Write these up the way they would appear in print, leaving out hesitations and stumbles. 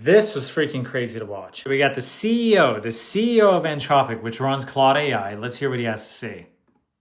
This was freaking crazy to watch. We got the CEO of Anthropic, which runs Claude AI. Let's hear what he has to say.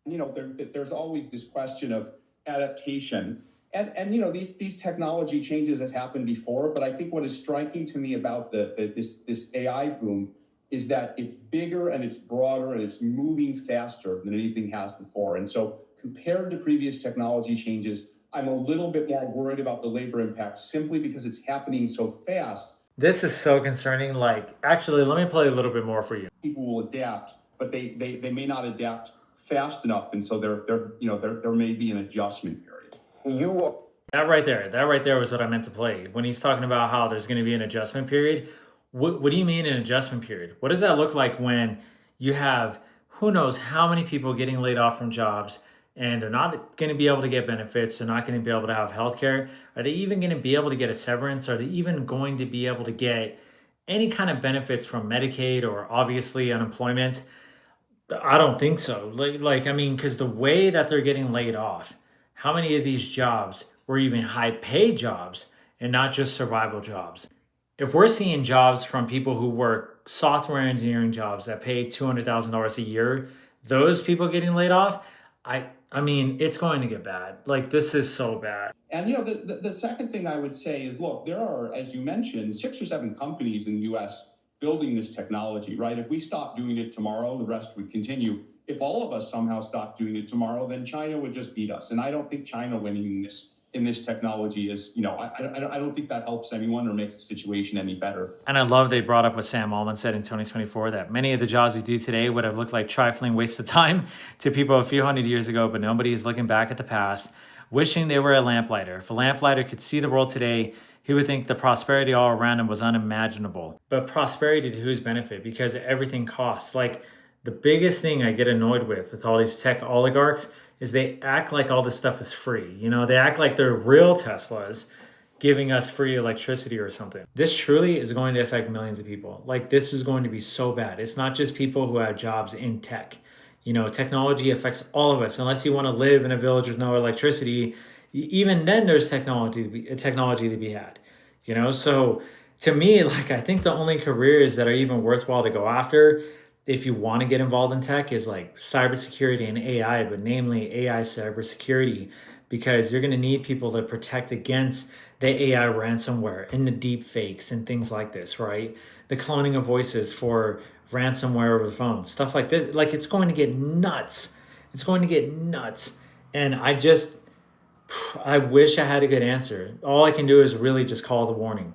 There's always this question of adaptation. And these technology changes have happened before, but I think what is striking to me about this AI boom is that it's bigger and it's broader and it's moving faster than anything has before. And so compared to previous technology changes, I'm a little bit more worried about the labor impact simply because it's happening so fast. This is so concerning. Like, actually, let me play a little bit more for you. People will adapt, but they may not adapt fast enough, and so there may be an adjustment period. That right there was what I meant to play. When he's talking about how there's going to be an adjustment period, what do you mean an adjustment period? What does that look like when you have who knows how many people getting laid off from jobs and they're not going to be able to get benefits, they're not going to be able to have healthcare? Are they even going to be able to get a severance? Are they even going to be able to get any kind of benefits from Medicaid or obviously unemployment? I don't think so. I mean, because the way that they're getting laid off, how many of these jobs were even high paid jobs and not just survival jobs? If we're seeing jobs from people who work software engineering jobs that pay $200,000 a year, those people getting laid off, I mean, it's going to get bad. Like, this is so bad. And the second thing I would say is, look, there are, as you mentioned, 6 or 7 companies in the U.S. building this technology, right? If we stop doing it tomorrow, the rest would continue. If all of us somehow stopped doing it tomorrow, then China would just beat us. And I don't think China winning in this technology is, I don't think that helps anyone or makes the situation any better. And I love they brought up what Sam Altman said in 2024, that many of the jobs we do today would have looked like trifling waste of time to people a few hundred years ago, but nobody is looking back at the past, wishing they were a lamplighter. If a lamplighter could see the world today, he would think the prosperity all around him was unimaginable. But prosperity to whose benefit? Because everything costs. Like, the biggest thing I get annoyed with all these tech oligarchs is they act like all this stuff is free. They act like they're real Teslas giving us free electricity or something. This truly is going to affect millions of people. Like, this is going to be so bad. It's not just people who have jobs in tech. Technology affects all of us. Unless you want to live in a village with no electricity, even then there's technology to be had. So to me, like, I think the only careers that are even worthwhile to go after if you want to get involved in tech is like cybersecurity and AI, but namely AI cybersecurity, because you're going to need people to protect against the AI ransomware and the deep fakes and things like this, right? The cloning of voices for ransomware over the phone, stuff like this. Like, it's going to get nuts. It's going to get nuts. And I wish I had a good answer. All I can do is really just call the warning.